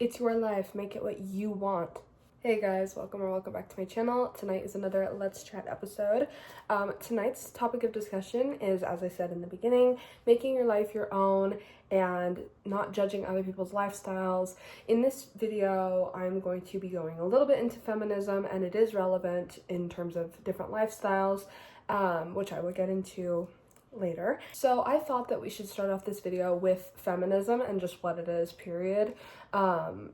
It's your life, make it what you want. Hey guys, welcome back to my channel. Tonight is another Let's Chat episode. Tonight's topic of discussion is, as I said in the beginning, making your life your own and not judging other people's lifestyles. In this video, I'm going to be going a little bit into feminism, and it is relevant in terms of different lifestyles, which I will get into later. So I thought that we should start off this video with feminism and just what it is, period,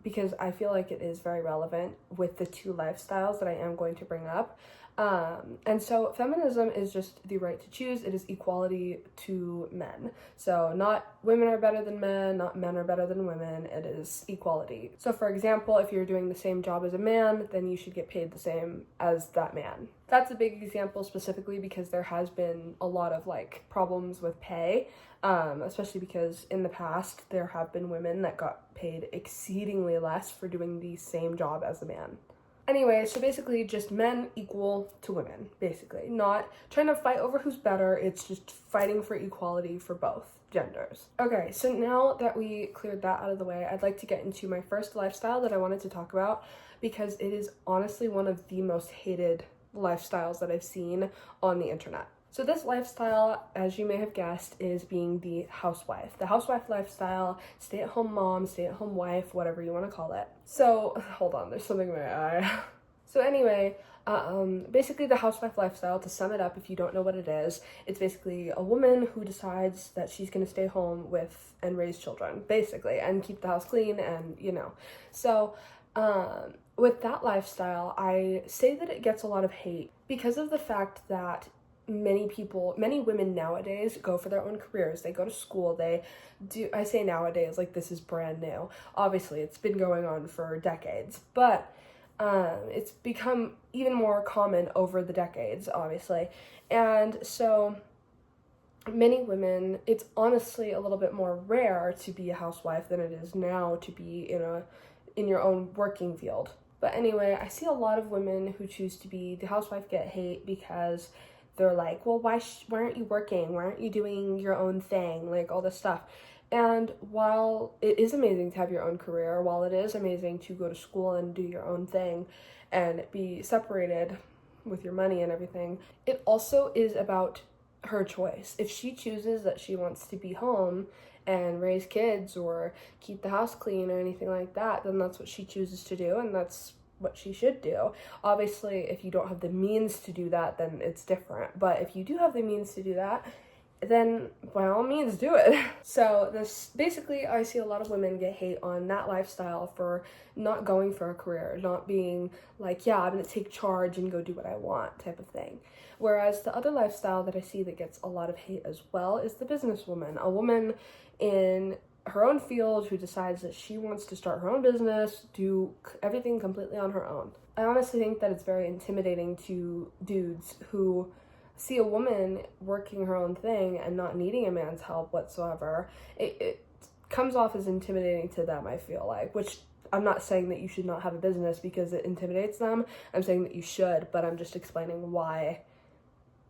because I feel like it is very relevant with the two lifestyles that I am going to bring up. And so feminism is just the right to choose. It is equality to men. So not women are better than men, not men are better than women. It is equality. So for example, if you're doing the same job as a man, then you should get paid the same as that man. That's a big example specifically because there has been a lot of problems with pay, especially because in the past there have been women that got paid exceedingly less for doing the same job as a man. Anyway, so basically just men equal to women, basically. Not trying to fight over who's better, it's just fighting for equality for both genders. Okay, so now that we cleared that out of the way, I'd like to get into my first lifestyle that I wanted to talk about because it is honestly one of the most hated lifestyles that I've seen on the internet. So this lifestyle, as you may have guessed, is being the housewife. The housewife lifestyle, stay-at-home mom, stay-at-home wife, whatever you want to call it. So, hold on, there's something in my eye. So anyway, basically the housewife lifestyle, to sum it up if you don't know what it is, it's basically a woman who decides that she's going to stay home with and raise children, basically, and keep the house clean and, So, with that lifestyle, I say that it gets a lot of hate because of the fact that many women nowadays go for their own careers. They go to school, I say nowadays, like this is brand new. Obviously, it's been going on for decades, but it's become even more common over the decades, obviously. And so many women, it's honestly a little bit more rare to be a housewife than it is now to be in your own working field. But anyway, I see a lot of women who choose to be the housewife get hate because they're like, well, why aren't you working? Why aren't you doing your own thing? Like all this stuff. And while it is amazing to have your own career, while it is amazing to go to school and do your own thing and be separated with your money and everything, it also is about her choice. If she chooses that she wants to be home and raise kids or keep the house clean or anything like that, then that's what she chooses to do, and that's what she should do. Obviously, if you don't have the means to do that, then it's different. But if you do have the means to do that, then by all means do it. So this basically, I see a lot of women get hate on that lifestyle for not going for a career, not being like, yeah, I'm gonna take charge and go do what I want type of thing. Whereas the other lifestyle that I see that gets a lot of hate as well is the businesswoman, a woman in her own field who decides that she wants to start her own business, do everything completely on her own. I honestly think that it's very intimidating to dudes who see a woman working her own thing and not needing a man's help whatsoever. It comes off as intimidating to them, I feel like, which I'm not saying that you should not have a business because it intimidates them. I'm saying that you should, but I'm just explaining why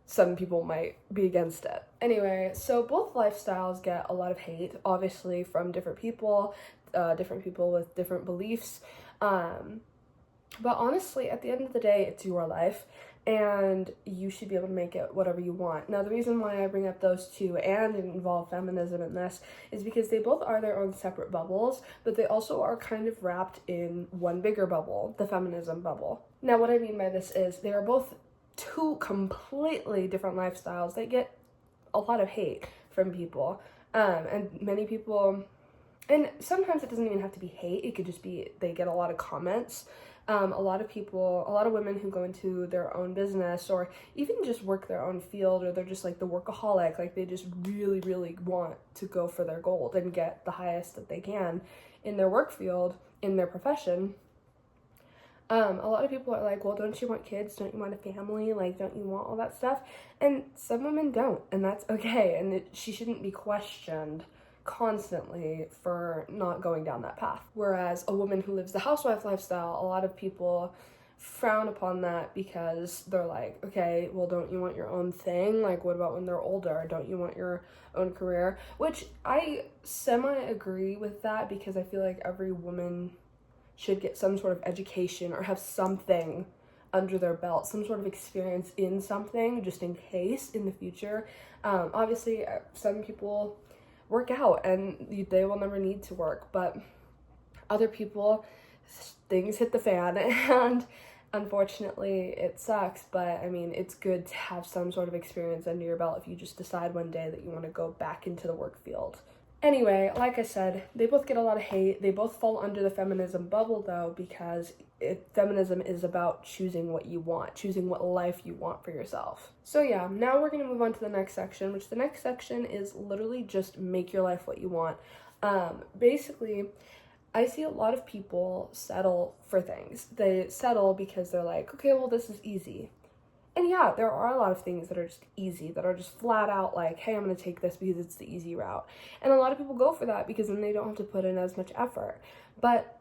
some people might be against it. Anyway, so both lifestyles get a lot of hate, obviously, from different people with different beliefs. But honestly, at the end of the day, it's your life, and you should be able to make it whatever you want. Now, the reason why I bring up those two and involve feminism in this is because they both are their own separate bubbles, but they also are kind of wrapped in one bigger bubble, the feminism bubble. Now, what I mean by this is they are both two completely different lifestyles that get a lot of hate from people, and many people, and sometimes it doesn't even have to be hate, it could just be they get a lot of comments. A lot of women who go into their own business or even just work their own field, or they're just like the workaholic, like they just really, really want to go for their goal and get the highest that they can in their work field, in their profession. A lot of people are like, well, don't you want kids? Don't you want a family? Like, don't you want all that stuff? And some women don't, and that's okay. And she shouldn't be questioned constantly for not going down that path. Whereas a woman who lives the housewife lifestyle, a lot of people frown upon that because they're like, okay, well, don't you want your own thing? Like, what about when they're older? Don't you want your own career? Which I semi-agree with that because I feel like every woman should get some sort of education or have something under their belt, some sort of experience in something, just in case in the future. Obviously, some people work out and they will never need to work, but other people, things hit the fan, and unfortunately it sucks. But I mean, it's good to have some sort of experience under your belt if you just decide one day that you want to go back into the work field. Anyway, like I said, they both get a lot of hate. They both fall under the feminism bubble, though, because feminism is about choosing what you want, choosing what life you want for yourself. So yeah, now we're going to move on to the next section, which the next section is literally just make your life what you want. Basically, I see a lot of people settle for things. They settle because they're like, okay, well, this is easy. And yeah, there are a lot of things that are just easy, that are just flat out like, hey, I'm going to take this because it's the easy route. And a lot of people go for that because then they don't have to put in as much effort. But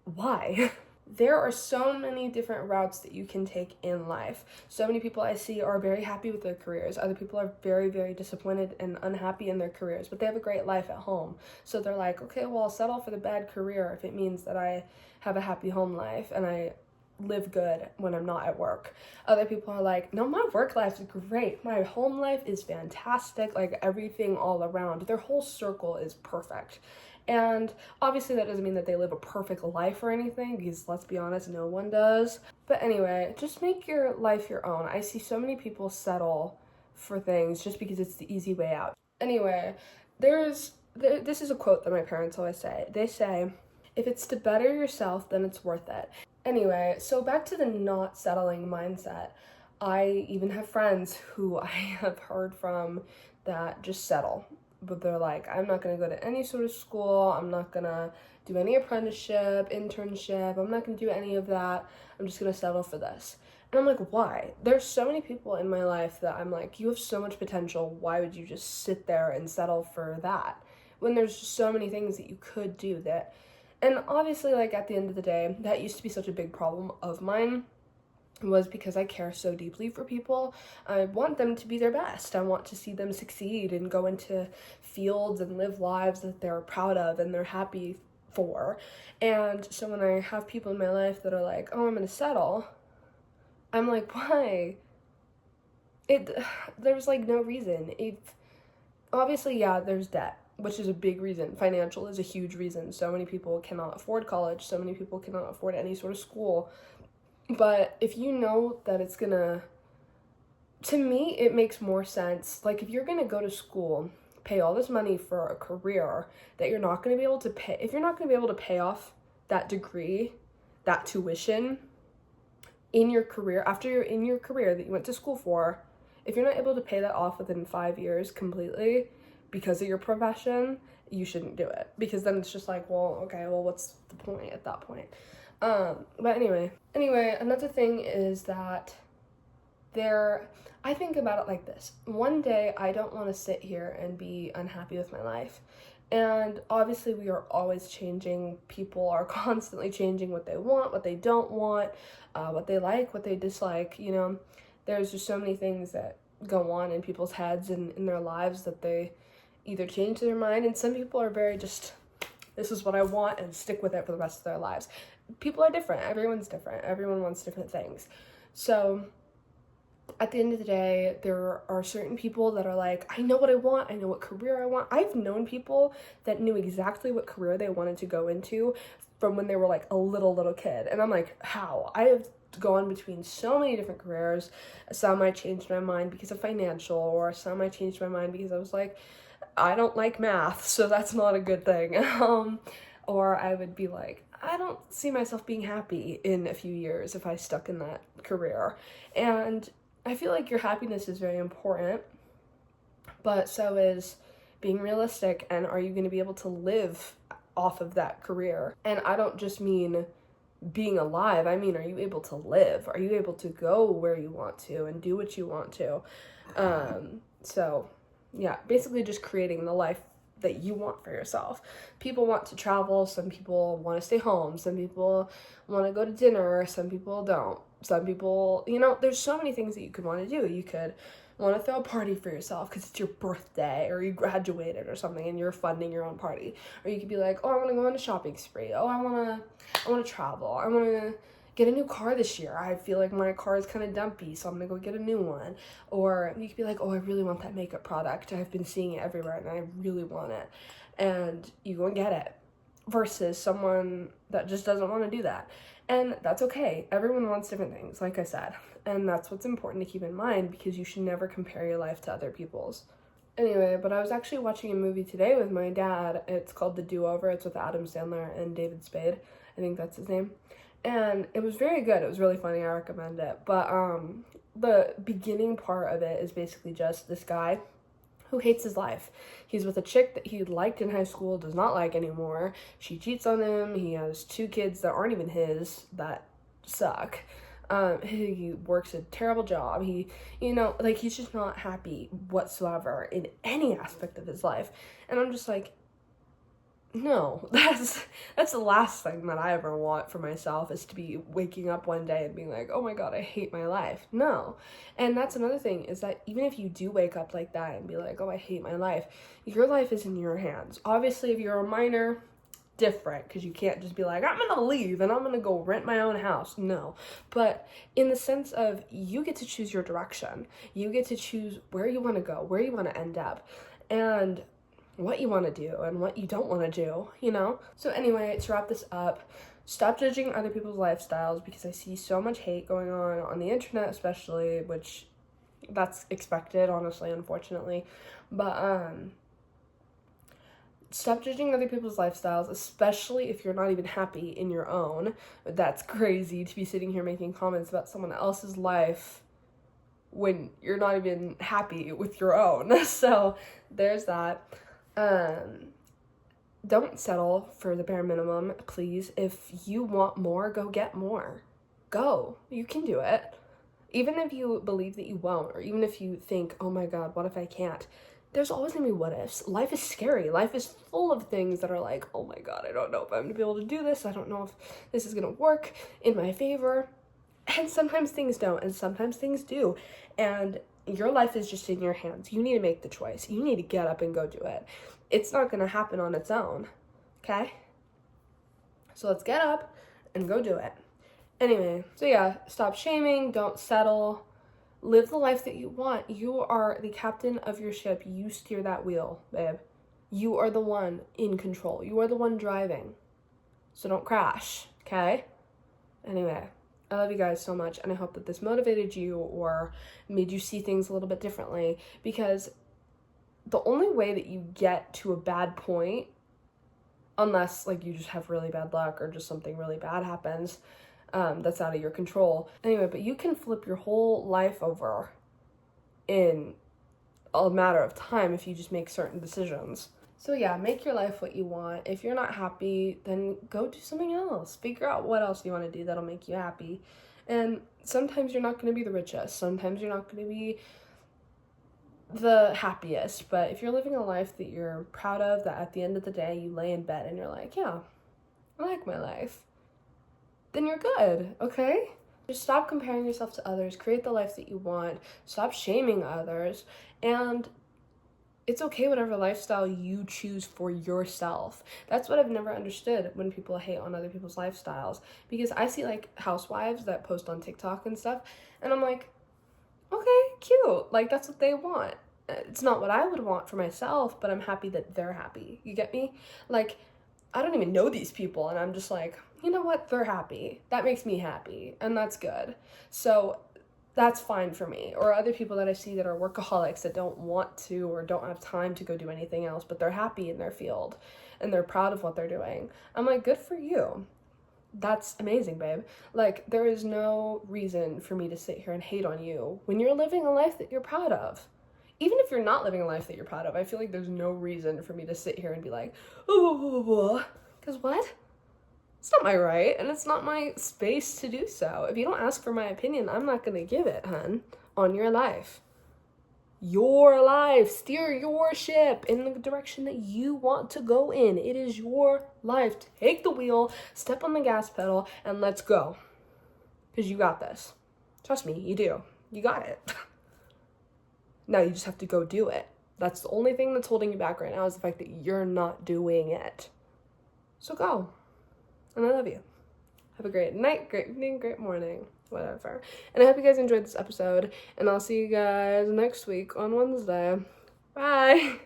why? There are so many different routes that you can take in life. So many people I see are very happy with their careers. Other people are very, very disappointed and unhappy in their careers, but they have a great life at home. So they're like, okay, well, I'll settle for the bad career if it means that I have a happy home life and I live good when I'm not at work. Other people are like, no, my work life is great. My home life is fantastic. Like, everything all around, their whole circle is perfect. And obviously that doesn't mean that they live a perfect life or anything, because let's be honest, no one does. But anyway, just make your life your own. I see so many people settle for things just because it's the easy way out. Anyway, this is a quote that my parents always say. They say, if it's to better yourself, then it's worth it. Anyway, so back to the not settling mindset. I even have friends who I have heard from that just settle. But they're like, I'm not going to go to any sort of school. I'm not going to do any apprenticeship, internship. I'm not going to do any of that. I'm just going to settle for this. And I'm like, why? There's so many people in my life that I'm like, you have so much potential. Why would you just sit there and settle for that? When there's just so many things that you could do that. And obviously, like, at the end of the day, that used to be such a big problem of mine, was because I care so deeply for people. I want them to be their best. I want to see them succeed and go into fields and live lives that they're proud of and they're happy for. And so when I have people in my life that are like, oh, I'm gonna settle, I'm like, why? There's like no reason. Obviously, yeah, there's debt, which is a big reason. Financial is a huge reason. So many people cannot afford college. So many people cannot afford any sort of school. But if you know that it's gonna, to me, it makes more sense. Like, if you're gonna go to school, pay all this money for a career that you're not gonna be able to pay, if you're not gonna be able to pay off that degree, that tuition in your career, after you're in your career that you went to school for, if you're not able to pay that off within 5 years completely because of your profession, you shouldn't do it. Because then it's just like, well, okay, well, what's the point at that point? But anyway, another thing is that I think about it like this. One day, I don't want to sit here and be unhappy with my life. And obviously, we are always changing. People are constantly changing what they want, what they don't want, what they like, what they dislike. You know, there's just so many things that go on in people's heads and in their lives that they either change their mind. And some people are very just, this is what I want, and stick with it for the rest of their lives. People are different. Everyone's different. Everyone wants different things. So at the end of the day, there are certain people that are like, I know what I want. I know what career I want. I've known people that knew exactly what career they wanted to go into from when they were like a little kid. And I'm like, how? I have gone between so many different careers. Some I changed my mind because of financial, or some I changed my mind because I was like, I don't like math, so that's not a good thing. Or I would be like, I don't see myself being happy in a few years if I stuck in that career. And I feel like your happiness is very important, but so is being realistic, and are you going to be able to live off of that career? And I don't just mean being alive, I mean, are you able to live? Are you able to go where you want to and do what you want to? So yeah, basically just creating the life that you want for yourself. People want to travel, some people want to stay home, some people want to go to dinner, some people don't. Some people, you know, there's so many things that you could want to do. You could want to throw a party for yourself because it's your birthday or you graduated or something and you're funding your own party. Or you could be like, oh, I want to go on a shopping spree. Oh, I want to travel. I want to get a new car this year. I feel like my car is kind of dumpy, so I'm going to go get a new one. Or you could be like, oh, I really want that makeup product. I've been seeing it everywhere and I really want it. And you go and get it. Versus someone that just doesn't want to do that. And that's okay. Everyone wants different things, like I said. And that's what's important to keep in mind, because you should never compare your life to other people's. Anyway, but I was actually watching a movie today with my dad. It's called The Do-Over. It's with Adam Sandler and David Spade. I think that's his name. And it was very good. It was really funny. I recommend it. But the beginning part of it is basically just this guy who hates his life. He's with a chick that he liked in high school, does not like anymore. She cheats on him. He has 2 kids that aren't even his, that suck. He works a terrible job. He, he's just not happy whatsoever in any aspect of his life. And I'm just like, no, that's the last thing that I ever want for myself, is to be waking up one day and being like, oh my God, I hate my life. No. And that's another thing, is that even if you do wake up like that and be like, oh, I hate my life, your life is in your hands. Obviously, if you're a minor, different, because you can't just be like, I'm gonna leave and I'm gonna go rent my own house. No. But in the sense of, you get to choose your direction. You get to choose where you want to go, where you want to end up, and what you want to do and what you don't want to do, So anyway, to wrap this up, stop judging other people's lifestyles, because I see so much hate going on the internet especially, which that's expected, honestly, unfortunately. But stop judging other people's lifestyles, especially if you're not even happy in your own. That's crazy to be sitting here making comments about someone else's life when you're not even happy with your own. So there's that. Don't settle for the bare minimum, please. If you want more, go get more. Go. You can do it. Even if you believe that you won't, or even if you think, oh my God, what if I can't? There's always gonna be what ifs. Life is scary. Life is full of things that are like, oh my God, I don't know if I'm gonna be able to do this. I don't know if this is gonna work in my favor. And sometimes things don't, and sometimes things do. And your life is just in your hands. You need to make the choice. You need to get up and go do it. It's not going to happen on its own, okay? So let's get up and go do it. Anyway, so yeah, stop shaming, don't settle. Live the life that you want. You are the captain of your ship. You steer that wheel, babe. You are the one in control. You are the one driving. So don't crash, okay? Anyway, I love you guys so much, and I hope that this motivated you or made you see things a little bit differently, because the only way that you get to a bad point, unless you just have really bad luck or just something really bad happens, that's out of your control. Anyway, but you can flip your whole life over in a matter of time if you just make certain decisions. So yeah, make your life what you want. If you're not happy, then go do something else. Figure out what else you want to do that'll make you happy. And sometimes you're not going to be the richest. Sometimes you're not going to be the happiest. But if you're living a life that you're proud of, that at the end of the day you lay in bed and you're like, yeah, I like my life, then you're good, okay? Just stop comparing yourself to others. Create the life that you want. Stop shaming others. And it's okay whatever lifestyle you choose for yourself. That's what I've never understood when people hate on other people's lifestyles. Because I see housewives that post on TikTok and stuff, and I'm like, okay, cute. That's what they want. It's not what I would want for myself, but I'm happy that they're happy. You get me? I don't even know these people, and I'm just like, you know what? They're happy. That makes me happy, and that's good. So that's fine for me. Or other people that I see that are workaholics that don't want to or don't have time to go do anything else, but they're happy in their field and they're proud of what they're doing. I'm like, good for you. That's amazing, babe. There is no reason for me to sit here and hate on you when you're living a life that you're proud of. Even if you're not living a life that you're proud of, I feel like there's no reason for me to sit here and be like, oh, because what? It's not my right, and it's not my space to do so. If you don't ask for my opinion, I'm not going to give it, hun, on your life. Your life. Steer your ship in the direction that you want to go in. It is your life. Take the wheel, step on the gas pedal, and let's go. Because you got this. Trust me, you do. You got it. Now you just have to go do it. That's the only thing that's holding you back right now, is the fact that you're not doing it. So go. And I love you. Have a great night, great evening, great morning, whatever. And I hope you guys enjoyed this episode, and I'll see you guys next week on Wednesday. Bye.